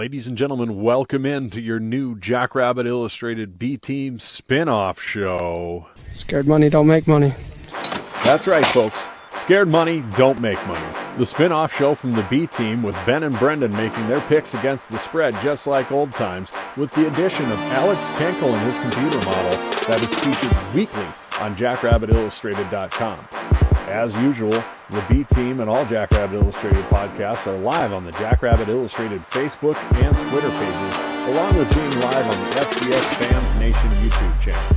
Ladies and gentlemen, welcome in to your new Jackrabbit Illustrated B-Team spin-off show. Scared money don't make money. That's right, folks. Scared money don't make money. The spin-off show from the B-Team with Ben and Brendan making their picks against the spread just like old times, with the addition of Alex Kenkel and his computer model that is featured weekly on JackrabbitIllustrated.com. As usual, the B-Team and all Jackrabbit Illustrated podcasts are live on the Jackrabbit Illustrated Facebook and Twitter pages, along with being live on the FCS Fans Nation YouTube channel.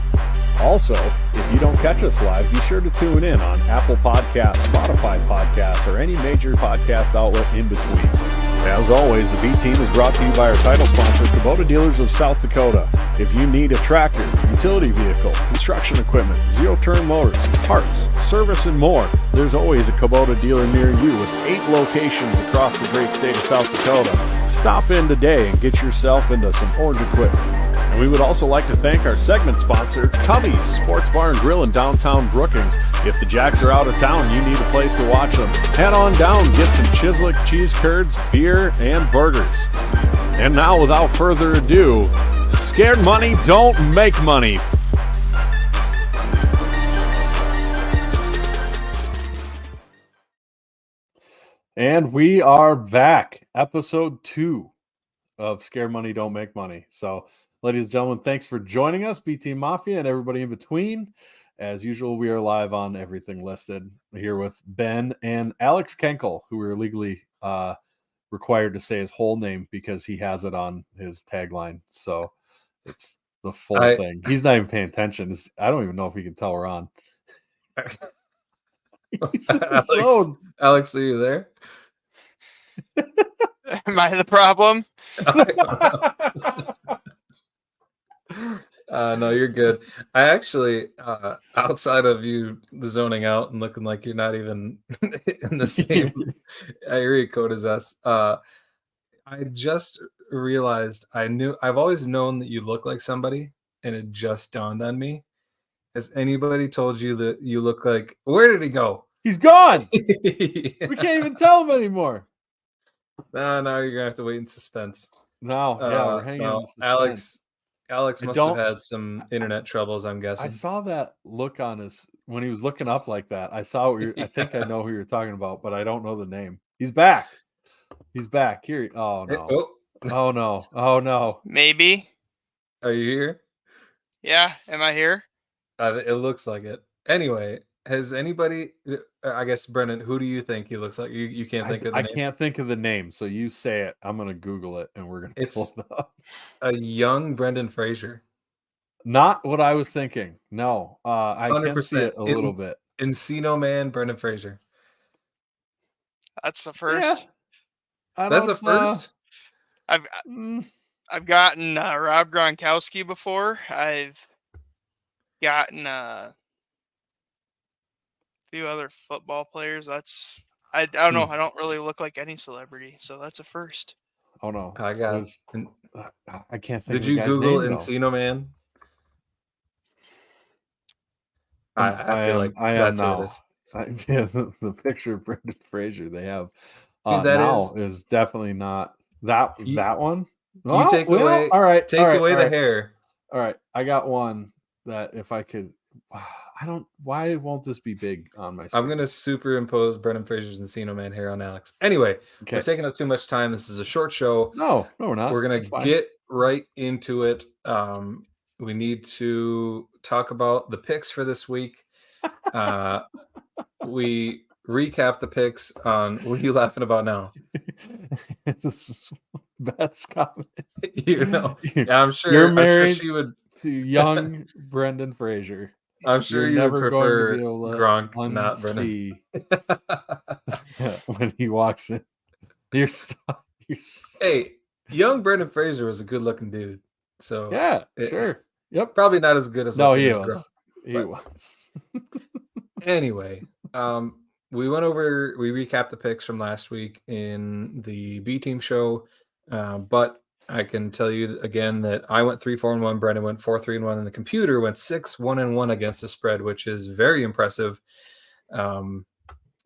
Also, if you don't catch us live, be sure to tune in on Apple Podcasts, Spotify Podcasts, or any major podcast outlet in between. As always, the B-Team is brought to you by our title sponsor, Kubota Dealers of South Dakota. If you need a tractor, utility vehicle, construction equipment, zero-turn motors, parts, service, and more, there's always a Kubota dealer near you with 8 locations across the great state of South Dakota. Stop in today and get yourself into some orange equipment. And we would also like to thank our segment sponsor, Cubby's Sports Bar and Grill in downtown Brookings. If the Jacks are out of town, you need a place to watch them. Head on down, get some Chislick cheese curds, beer, and burgers. And now, without further ado, Scared Money Don't Make Money. And we are back. Episode 2 of Scared Money Don't Make Money. So, ladies and gentlemen, thanks for joining us, B-Team Mafia and everybody in between. As usual, we are live on Everything Listed here with Ben and Alex Kenkel, who we're legally required to say his whole name because he has it on his tagline. So it's the full thing. He's not even paying attention. I don't even know if he can tell we're on. Alex, are you there? Am I the problem? No, you're good. I actually, outside of you zoning out and looking like you're not even in the same area code as us, I just realized I've always known that you look like somebody, and it just dawned on me. Has anybody told you that you look like, where did he go? He's gone. Yeah. We can't even tell him anymore. No, you're gonna have to wait in suspense. No, we're hanging in suspense. Alex must have had some internet troubles, I'm guessing. I saw that look on his when he was looking up like that. I saw I think I know who you're talking about, but I don't know the name. He's back. He's back. Here. Oh no. Oh no. Oh no. Maybe. Are you here? Yeah. Am I here? It looks like it. Anyway, has anybody, I guess, Brendan, who do you think he looks like? You can't think of the name? I can't think of the name, so you say it. I'm going to Google it, and we're going to pull it up. A young Brendan Fraser. Not what I was thinking. No. I 100% can see it a little bit. Encino Man, Brendan Fraser. That's the first. Yeah. That's a first? I've gotten Rob Gronkowski before. I've gotten a few other football players. I don't know. I don't really look like any celebrity, so that's a first. Oh no. I can't think. Did you Google Encino Man? I feel like that's what it is. The picture of Brendan Fraser they have is definitely not that one. You take away the hair. All right, I got one that if I could, why won't this be big on my screen? I'm gonna superimpose Brendan Fraser's Encino Man hair on Alex. Anyway, We're taking up too much time. This is a short show. No, we're not. We're gonna get right into it. We need to talk about the picks for this week. We recap the picks on. What are you laughing about now? Best comment. I'm sure you're married I'm sure she would to young Brendan Fraser. I'm sure you would prefer Gronk, not Brendan. When he walks in, Hey, young Brendan Fraser was a good-looking dude. So sure. Yep. Probably not as good as he was. Gronk, he was. Anyway, we recapped the picks from last week in the B-Team show, but I can tell you again that I went 3-4-1, Brendan went 4-3-1, and the computer went 6-1-1 against the spread, which is very impressive.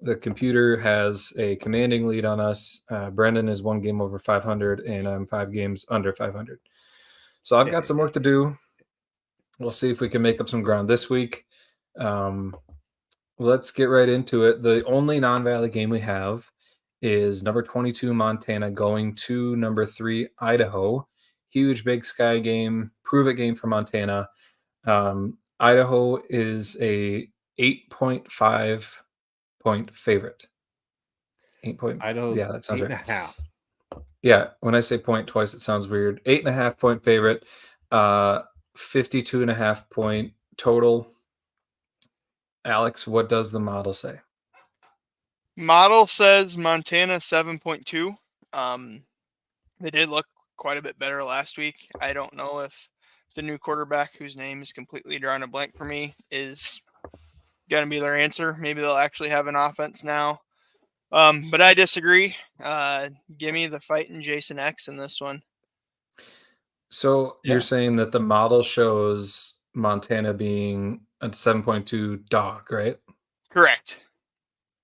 The computer has a commanding lead on us. Brendan is 1 game over 500, and I'm 5 games under 500. So I've got some work to do. We'll see if we can make up some ground this week. Let's get right into it. The only non-Valley game we have is number 22 Montana going to number 3 Idaho. Huge Big Sky game, prove it game for Montana. Idaho is a 8.5 point favorite. 8 point. Idaho's Yeah, that sounds right. 8.5. Yeah, when I say point twice, it sounds weird. 8.5 point favorite. 52.5 point total. Alex, what does the model say? Model says Montana 7.2. They did look quite a bit better last week. I don't know if the new quarterback, whose name is completely drawing a blank for me, is going to be their answer. Maybe they'll actually have an offense now. But I disagree. Give me the fighting Jason X in this one. So you're saying that the model shows Montana being a 7.2 dog, right? Correct.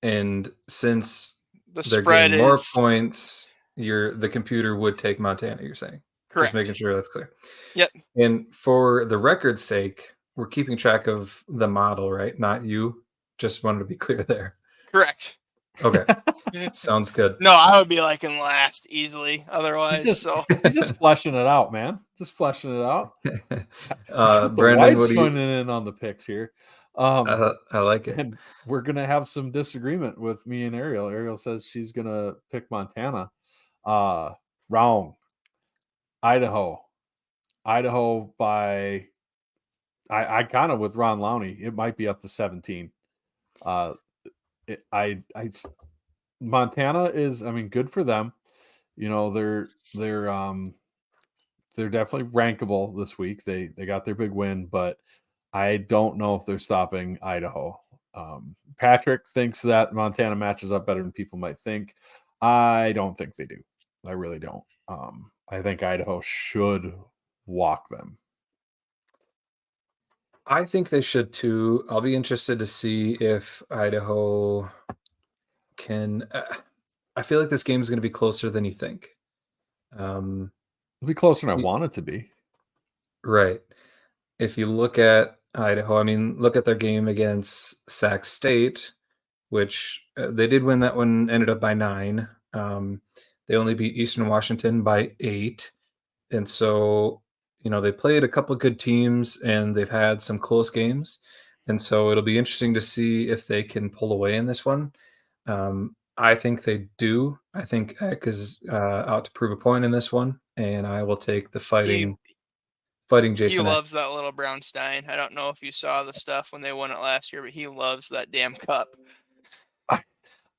And since The they're spread getting more is points, the computer would take Montana, you're saying? correct. Just making sure that's clear. Yep. And for the record's sake, we're keeping track of the model, right? Not you. Just wanted to be clear there. Correct. Okay. Sounds good. No, I would be like in last easily otherwise. He's just fleshing it out, man. Just fleshing it out. Brendan, what do you? joining in on the picks here? I like it. And we're gonna have some disagreement with me and Ariel. Ariel says she's gonna pick Montana. Wrong. Idaho by. I kind of with Ron Lowney. It might be up to 17. Montana is, I mean, good for them. You know, they're definitely rankable this week. They got their big win, but I don't know if they're stopping Idaho. Patrick thinks that Montana matches up better than people might think. I don't think they do. I really don't. I think Idaho should walk them. I think they should too. I'll be interested to see if Idaho can. I feel like this game is going to be closer than you think. It'll be closer than I want it to be. Right. If you look at Idaho, I mean, look at their game against Sac State, which they did win that one, ended up by 9. They only beat Eastern Washington by 8. And so, you know, they played a couple of good teams and they've had some close games. And so it'll be interesting to see if they can pull away in this one. I think they do. I think Eck is out to prove a point in this one, and I will take the fighting Jason. He loves that little brown stein. I don't know if you saw the stuff when they won it last year, but he loves that damn cup.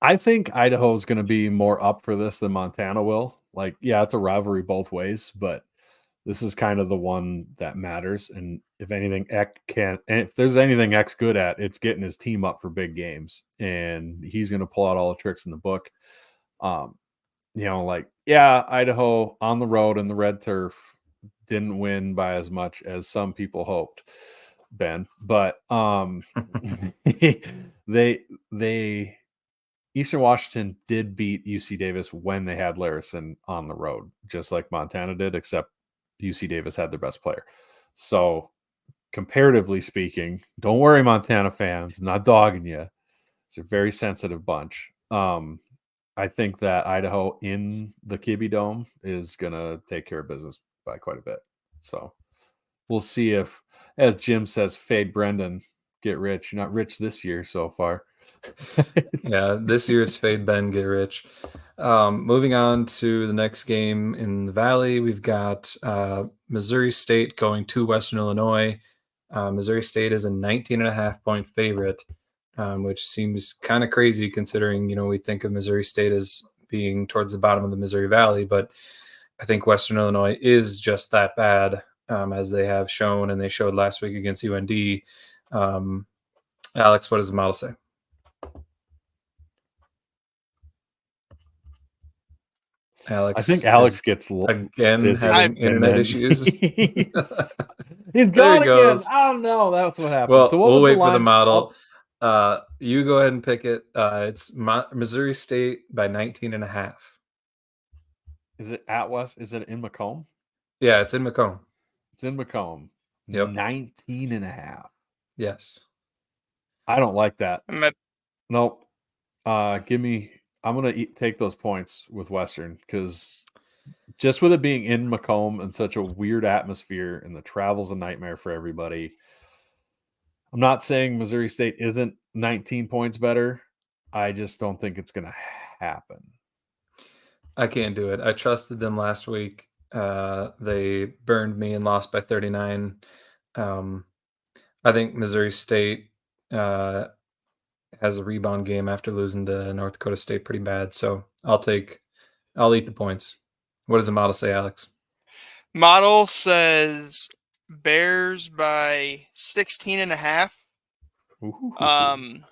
I think Idaho is going to be more up for this than Montana will. Like, yeah, it's a rivalry both ways, but this is kind of the one that matters. And if anything, if there's anything Eck's good at, it's getting his team up for big games. And he's going to pull out all the tricks in the book. You know, like, yeah, Idaho on the road in the red turf didn't win by as much as some people hoped, Ben. But they Eastern Washington did beat UC Davis when they had Larison on the road, just like Montana did, except UC Davis had their best player. So comparatively speaking, don't worry, Montana fans, I'm not dogging you. It's a very sensitive bunch. I think that Idaho in the Kibbe Dome is going to take care of business by quite a bit. So we'll see if, as Jim says, fade Brendan, get rich. You're not rich this year so far. Yeah, this year it's fade Ben, get rich. Moving on to the next game in the Valley, we've got Missouri State going to Western Illinois. Missouri State is a 19.5 point favorite, which seems kind of crazy considering, you know, we think of Missouri State as being towards the bottom of the Missouri Valley, but I think Western Illinois is just that bad, as they have shown, and they showed last week against UND. Alex, what does the model say? Alex, I think Alex gets again having internet issues. He's gone again. Oh no, that's what happened. Well, so what we'll was wait for the model. You go ahead and pick it. It's Missouri State by 19.5. Is it at West? Is it in Macomb? Yeah, it's in Macomb. It's in Macomb. Yep. 19.5. Yes. I don't like that. I'm Nope. Give me. I'm gonna take those points with Western because just with it being in Macomb and such a weird atmosphere, and the travel's a nightmare for everybody. I'm not saying Missouri State isn't 19 points better. I just don't think it's gonna happen. I can't do it. I trusted them last week. They burned me and lost by 39. I think Missouri State has a rebound game after losing to North Dakota State pretty bad. So I'll eat the points. What does the model say, Alex? Model says Bears by 16.5. Ooh.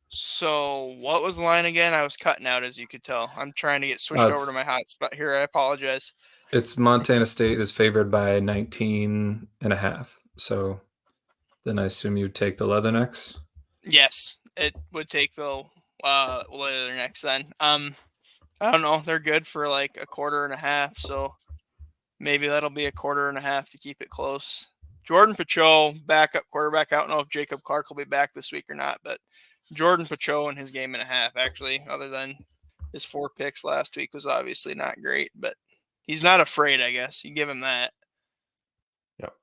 So what was the line again? I was cutting out, as you could tell. I'm trying to get switched over to my hotspot here. I apologize. It's Montana State is favored by 19.5. So then I assume you'd take the Leathernecks. Yes, it would take the Leathernecks then. I don't know. They're good for like 1.25, so maybe that'll be 1.25 to keep it close. Jordan Pacho, backup quarterback. I don't know if Jacob Clark will be back this week or not, but Jordan Pacho in his game and a half, actually, other than his 4 picks last week, was obviously not great, but he's not afraid, I guess. You give him that. Yep.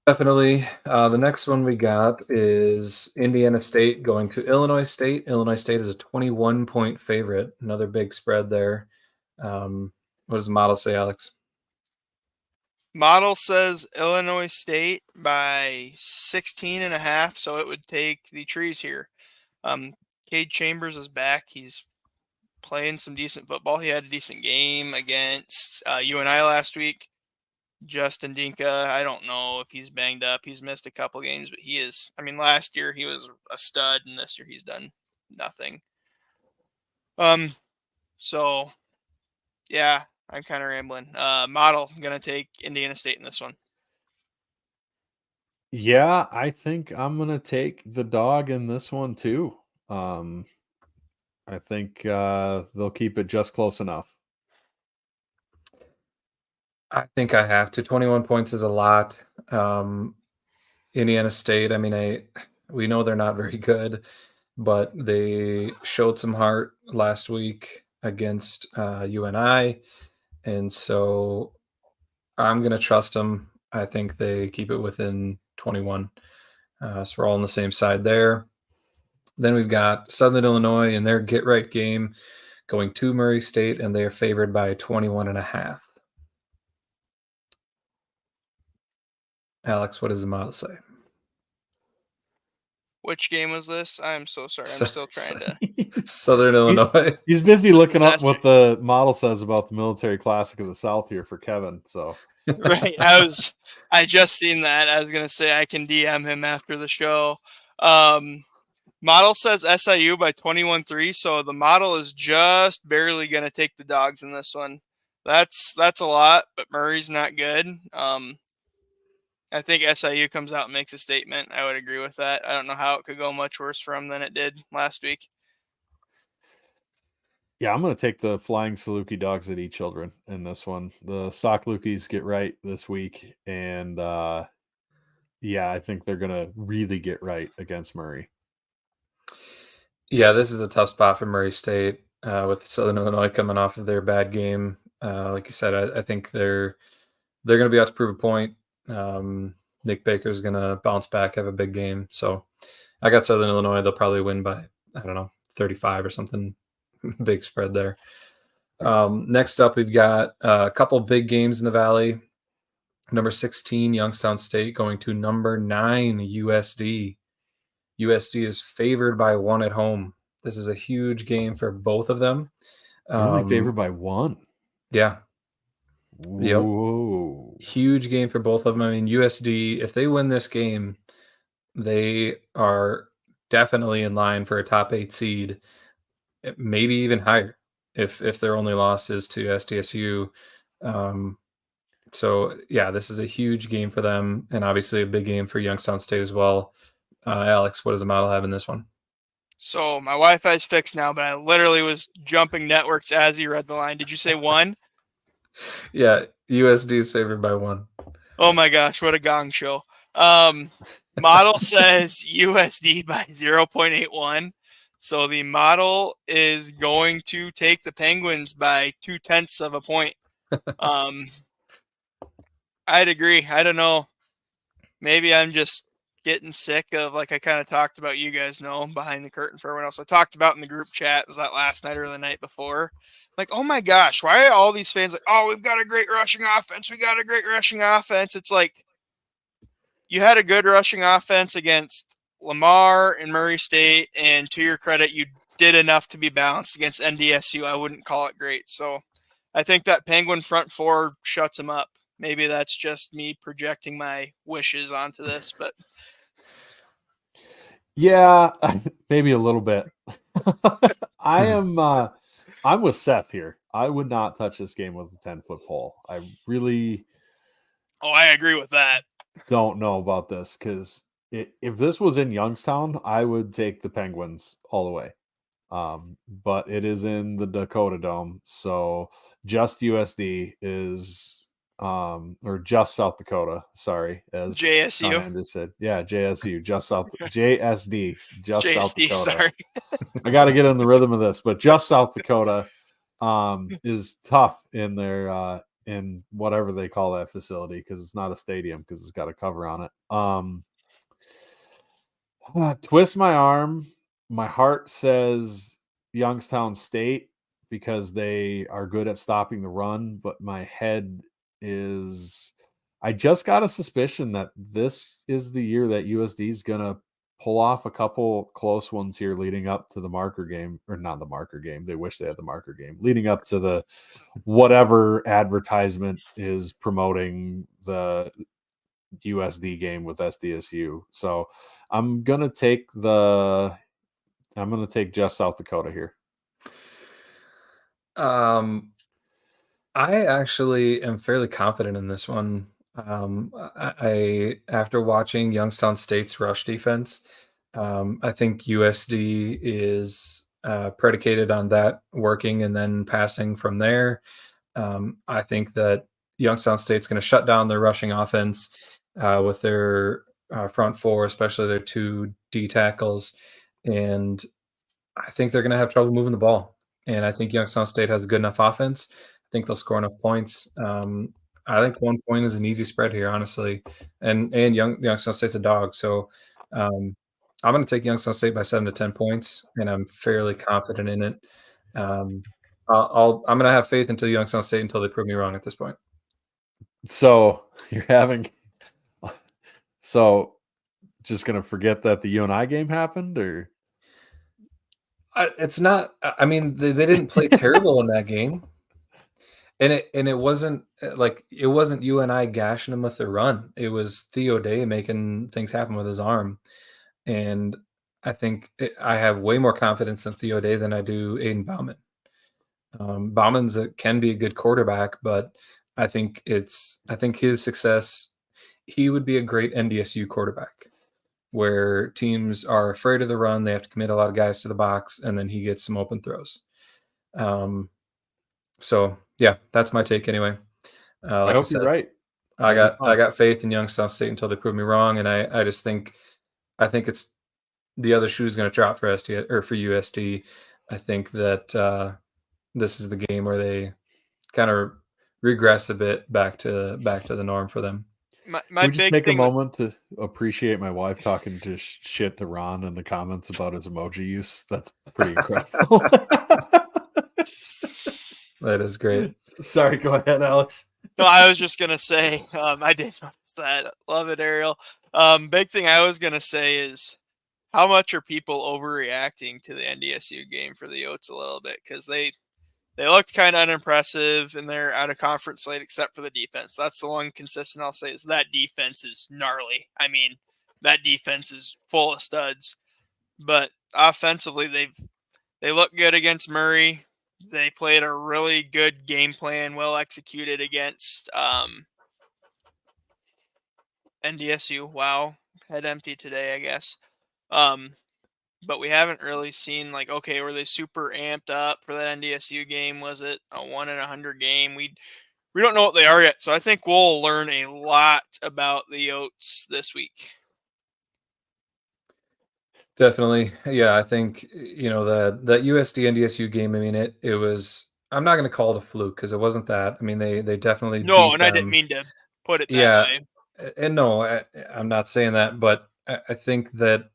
Definitely. The next one we got is Indiana State going to Illinois State. Illinois State is a 21-point favorite. Another big spread there. What does the model say, Alex? Model says Illinois State by 16.5, so it would take the trees here. Cade Chambers is back. He's playing some decent football. He had a decent game against UNI last week. Justin Dinka, I don't know if he's banged up. He's missed a couple games, but he is. I mean, last year he was a stud, and this year he's done nothing. So, yeah, I'm kind of rambling. Model, I'm going to take Indiana State in this one. Yeah, I think I'm gonna take the dog in this one too. I think they'll keep it just close enough. I think I have to. 21 points is a lot. Indiana State, I mean, we know they're not very good, but they showed some heart last week against UNI, and so I'm going to trust them. I think they keep it within 21. So we're all on the same side there. Then we've got Southern Illinois in their get-right game going to Murray State, and they are favored by 21.5. Alex, what does the model say? Which game was this? I'm so sorry. I'm still trying to. Southern Illinois. He's busy looking up what the model says about the Military Classic of the South here for Kevin. So right, I just seen that. I was gonna say I can DM him after the show. Model says SIU by 21-3, so the model is just barely gonna take the dogs in this one. That's a lot, but Murray's not good. I think SIU comes out and makes a statement. I would agree with that. I don't know how it could go much worse for them than it did last week. yeah, I'm going to take the Flying Saluki Dogs that eat children in this one. The Sock Lukis get right this week, and yeah, I think they're going to really get right against Murray. Yeah, this is a tough spot for Murray State with Southern Illinois coming off of their bad game. Like you said, I think they're going to be able to prove a point. Nick Baker's going to bounce back, have a big game. So I got Southern Illinois. They'll probably win by, 35 or something. Big spread there. Next up, we've got a couple big games in the Valley. Number 16, Youngstown State going to number 9, USD. USD is favored by 1 at home. This is a huge game for both of them. Only favored by 1. Yeah. Whoa. Yep. Huge game for both of them. I mean, USD, if they win this game, they are definitely in line for a top 8 seed, maybe even higher if their only loss is to SDSU. So, yeah, this is a huge game for them, and obviously a big game for Youngstown State as well. Alex, what does the model have in this one? So my Wi-Fi's fixed now, but I literally was jumping networks as you read the line. Did you say 1? Yeah, USD is favored by 1. Oh my gosh, what a gong show. Model says USD by 0.81. So the model is going to take the Penguins by 0.2 of a point. I'd agree. I don't know. Maybe I'm just getting sick of, like I kind of talked about, you guys know, behind the curtain for everyone else. I talked about in the group chat, was that last night or the night before? Like, oh my gosh, why are all these fans like, oh, we've got a great rushing offense. We got a great rushing offense. It's like, you had a good rushing offense against Lamar and Murray State, and to your credit, you did enough to be balanced against NDSU. I wouldn't call it great. So I think that Penguin front four shuts them up. Maybe that's just me projecting my wishes onto this, but Yeah, maybe a little bit. I'm with Seth here. I would not touch this game with a 10-foot pole. I really I agree with that. don't know about this because if this was in Youngstown, I would take the Penguins all the way. But it is in the Dakota Dome, so just USD is or just South Dakota, sorry, as JSU. Sean Andrews said. Yeah, JSU, just South JSD, just South JSD, Dakota. sorry. I got to get in the rhythm of this, but just South Dakota is tough in their in whatever they call that facility because it's not a stadium because it's got a cover on it. Twist my arm. My heart says Youngstown State because they are good at stopping the run, but my head is. I just got a suspicion that this is the year that USD is going to pull off a couple close ones here leading up to the marker game, or not the marker game. They wish they had the marker game leading up to the whatever advertisement is promoting the USD game with SDSU. So I'm gonna take just South Dakota here. I actually am fairly confident in this one. I after watching Youngstown State's rush defense, I think USD is predicated on that working and then passing from there. I think that Youngstown State's going to shut down their rushing offense with their front four, especially their 2 D tackles, and I think they're going to have trouble moving the ball. And I think Youngstown State has a good enough offense. I think they'll score enough points. I think 1 point is an easy spread here, honestly. And Youngstown State's a dog, so I'm going to take Youngstown State by 7 to 10 points, and I'm fairly confident in it. I'm going to have faith until Youngstown State until they prove me wrong at this point. So you're having just gonna forget that the UNI game happened, or It's not. I mean, they didn't play terrible in that game, and it wasn't like it wasn't UNI gashing them with their run. It was Theo Day making things happen with his arm, and I think I have way more confidence in Theo Day than I do Aiden Bauman. Bauman's can be a good quarterback, but I think his success. He would be a great NDSU quarterback, where teams are afraid of the run. They have to commit a lot of guys to the box, and then he gets some open throws. So yeah, that's my take anyway. I hope you're right. I got faith in Youngstown State until they prove me wrong, and I just think it's the other shoe is going to drop for ST or for USD. I think that this is the game where they kind of regress a bit back to the norm for them. My just big take thing a moment to appreciate my wife talking to shit to Ron in the comments about his emoji use. That's pretty incredible. That is great. Sorry, go ahead, Alex. No, I was just gonna say, I did notice that. Love it, Ariel. Big thing I was gonna say is, how much are people overreacting to the NDSU game for the Yotes a little bit? Because they looked kind of unimpressive in their out of conference slate, except for the defense. That's the one consistent I'll say is that defense is gnarly. I mean, that defense is full of studs. But offensively, they look good against Murray. They played a really good game plan, well executed against NDSU. Wow, head empty today, I guess. But we haven't really seen like, okay, were they super amped up for that NDSU game? Was it a 1 in 100 game? We don't know what they are yet, so I think we'll learn a lot about the Yotes this week. Definitely. Yeah, I think that USD NDSU game, I mean it was, I'm not going to call it a fluke because it wasn't that. I mean they definitely No, beat and I didn't them. mean to put it that Yeah, way. and no, I'm not saying that, but I think that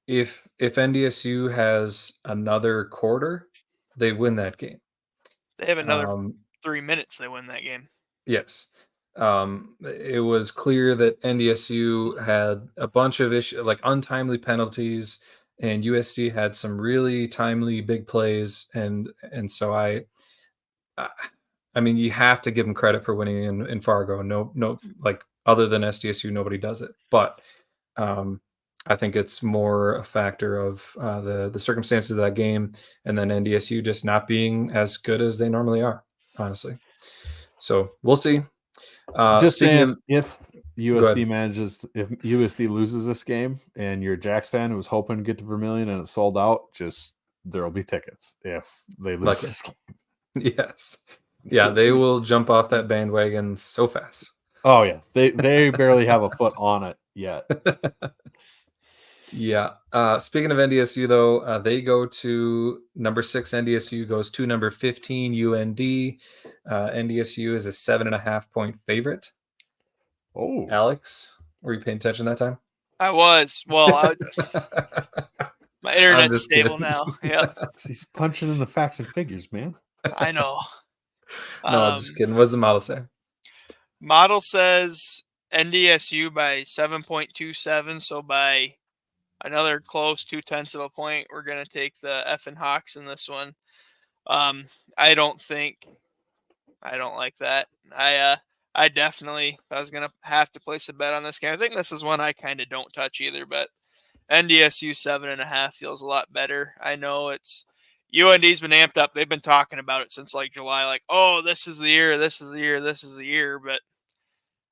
if NDSU has another quarter, they win that game. They have another Um, 3 minutes, they win that game. yes. It was clear that NDSU had a bunch of issues, like untimely penalties, and USD had some really timely big plays, and so I I mean, you have to give them credit for winning in Fargo. No, like other than SDSU, nobody does it. But um, I think it's more a factor of the circumstances of that game, and then NDSU just not being as good as they normally are, honestly. So we'll see. Just Speaking of, saying, if go ahead. if USD loses this game and you're a Jacks fan who was hoping to get to Vermilion and it sold out, just there'll be tickets if they lose Like, this game. yes, yeah, they will jump off that bandwagon so fast. Oh yeah, they barely have a foot on it yet. Yeah. Speaking of NDSU, though, they go to number 6. NDSU goes to number 15. UND. NDSU is a 7.5-point favorite. Oh, Alex, were you paying attention that time? I was. Well, my I'm internet's just stable kidding. now. Yep, he's punching in the facts and figures, man. I know. No, I'm just kidding. What does the model say? Model says NDSU by 7.27, so by another close 0.2 of a point, we're going to take the effing Hawks in this one. I don't like that. I definitely, I was going to have to place a bet on this game. I think this is one I kind of don't touch either, but NDSU 7.5 feels a lot better. I know it's UND's been amped up. They've been talking about it since like July, like, oh, this is the year, this is the year, this is the year. But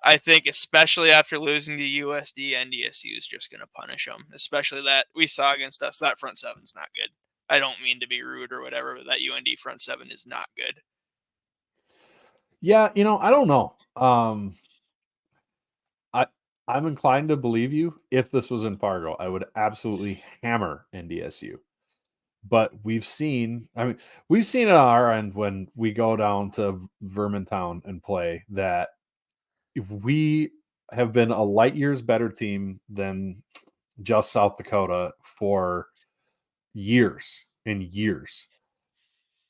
I think especially after losing to USD, NDSU is just going to punish them, especially that we saw against us. That front seven's not good. I don't mean to be rude or whatever, but that UND front seven is not good. Yeah, I don't know. I'm inclined to believe you. If this was in Fargo, I would absolutely hammer NDSU. But we've seen it on our end when we go down to Vermontown and play that we have been a light years better team than just South Dakota for years and years.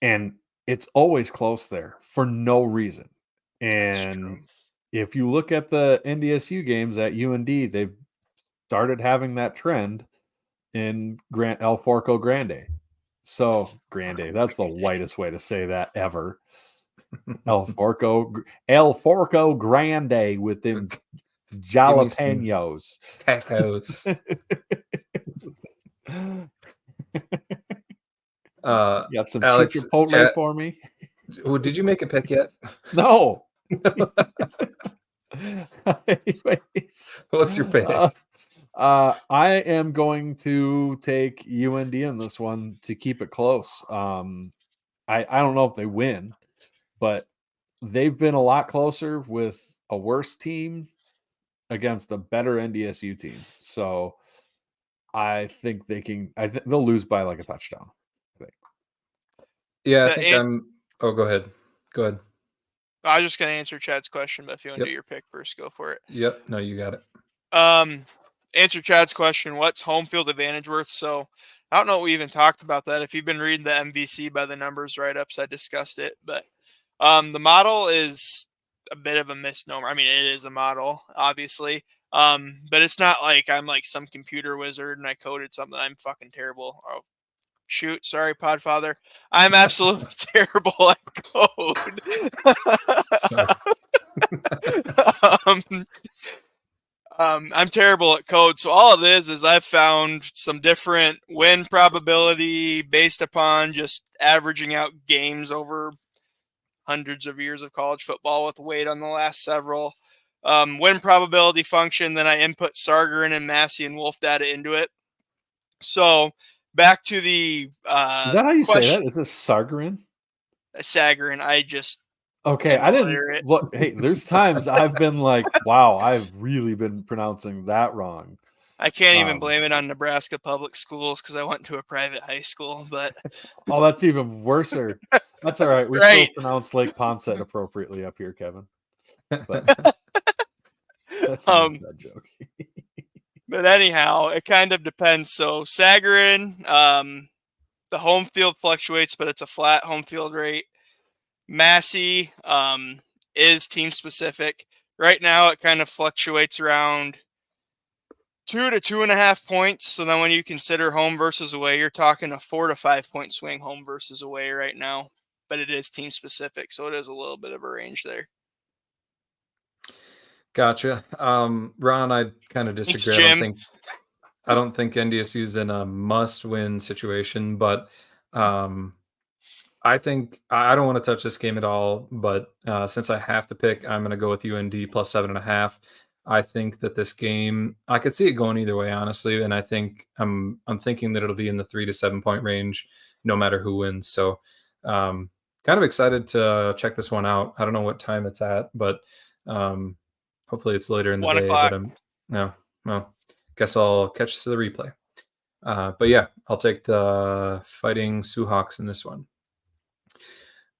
And it's always close there for no reason. And if you look at the NDSU games at UND, they've started having that trend in El Forco Grande. So Grande, that's the whitest way to say that ever. El Forco Grande with them jalapenos. Tacos. Got some Alex, chipotle for me? did you make a pick yet? No. Anyways, What's your pick? I am going to take UND in this one to keep it close. I don't know if they win, but they've been a lot closer with a worse team against a better NDSU team. So I think they'll lose by like a touchdown. I think. Yeah, I think I'm. Oh, go ahead. Go ahead. I was just going to answer Chad's question, but if you want to Yep. do your pick first, go for it. Yep. No, you got it. Answer Chad's question. What's home field advantage worth? So I don't know if we even talked about that. If you've been reading the MVC by the numbers write-ups, I discussed it. But the model is a bit of a misnomer. I mean, it is a model, obviously. But it's not like I'm like some computer wizard and I coded something. I'm fucking terrible. Oh, shoot. Sorry, Podfather. I'm absolutely terrible at code. Sorry. I'm terrible at code. So all it is I've found some different win probability based upon just averaging out games over hundreds of years of college football with weight on the last several. Win probability function. Then I input Sargren and Massey and Wolf data into it. So back to the Is that how you say question. that? Is this Sargarin? Sagarin. I just Okay, I didn't illiterate. look. Hey, there's times I've been like, wow, I've really been pronouncing that wrong. I can't even blame it on Nebraska public schools because I went to a private high school. But Oh, that's even worser. That's all right. We Right. still pronounce Lake Ponset appropriately up here, Kevin. But that's an inside joke. But anyhow, it kind of depends. So Sagarin, the home field fluctuates, but it's a flat home field rate. Massey is team specific. Right now, it kind of fluctuates around 2 to 2.5 points. So then when you consider home versus away, you're talking a 4 to 5 point swing home versus away right now. But it is team specific, so it is a little bit of a range there. Gotcha. Ron, I kind of disagree. Jim. I don't think NDSU's in a must-win situation, but I think I don't want to touch this game at all. But since I have to pick, I'm going to go with UND plus 7.5. I think that this game, I could see it going either way, honestly, and I think I'm thinking that it'll be in the 3 to 7 point range, no matter who wins. So, kind of excited to check this one out. I don't know what time it's at, but hopefully it's later in the 1 day. o'clock. But well, guess I'll catch the replay. But yeah, I'll take the Fighting Sioux Hawks in this one.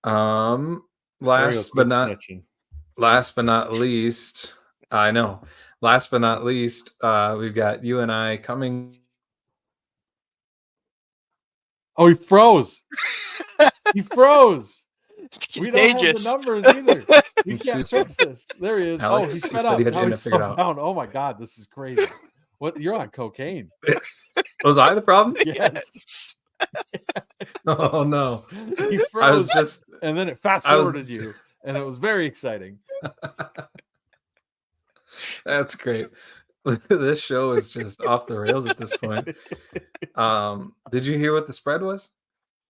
Last but not least, I know. Last but not least, we've got UNI coming. Oh, he froze. He froze. It's We contagious. don't have the numbers either. We can't fix this. There he is. Alex, he you sped said up. he had Now to he's figure it slowed out. down. Oh my God, this is crazy. What? You're on cocaine. Was I the problem? Yes. Oh no. He froze and then it fast forwarded you, and it was very exciting. That's great. This show is just off the rails at this point. Did you hear what the spread was?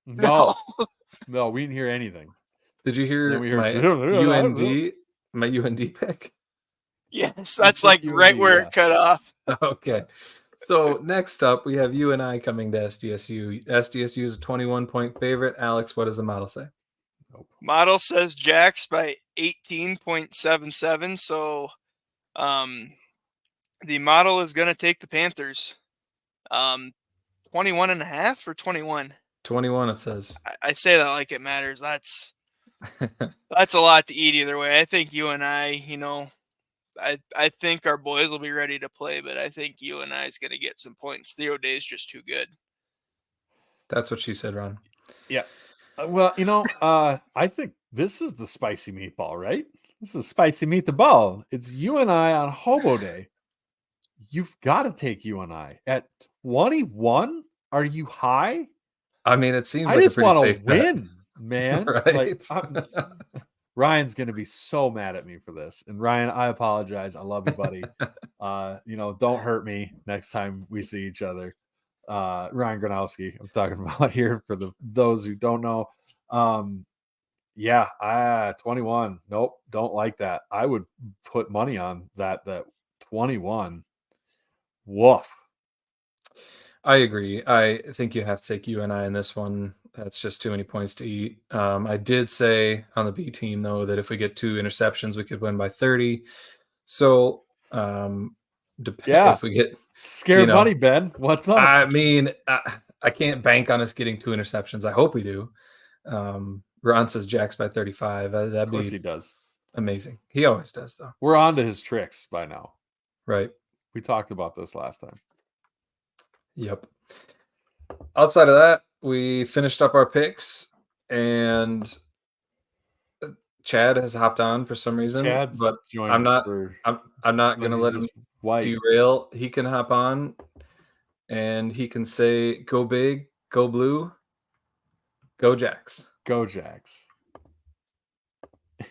No, we didn't hear anything. Did you hear my UND pick? Yes, that's like right where it cut off. Okay. So next up, we have UNI coming to SDSU. SDSU is a 21-point favorite. Alex, what does the model say? Model says Jacks by 18.77. So the model is going to take the Panthers. 21.5 or 21? 21, it says. I say that like it matters. That's a lot to eat either way. I think UNI, I think our boys will be ready to play, but I think UNI is going to get some points. Theo Day is just too good. That's what she said, Ron. Yeah. Well, I think this is the spicy meatball, right? This is spicy meatball. It's UNI on Hobo Day. You've got to take UNI at 21. Are you high? I mean, it seems I like just a pretty want safe to win, man. Right? Ryan's going to be so mad at me for this. And Ryan, I apologize. I love you, buddy. Don't hurt me next time we see each other. Ryan Gronowski, I'm talking about here for those who don't know. 21. Nope, don't like that. I would put money on that 21. Woof. I agree. I think you have to take UNI in this one. That's just too many points to eat. I did say on the B team, though, that if we get 2 interceptions, we could win by 30. So, if we get scared money, Ben, what's up? I mean, I can't bank on us getting 2 interceptions. I hope we do. Ron says Jacks by 35. That'd be he does. Amazing. He always does, though. We're on to his tricks by now. Right. We talked about this last time. Yep. Outside of that, we finished up our picks, and Chad has hopped on for some reason. But I'm not going to let him derail. He can hop on, and he can say, "Go big, go blue, go Jacks." Go Jacks.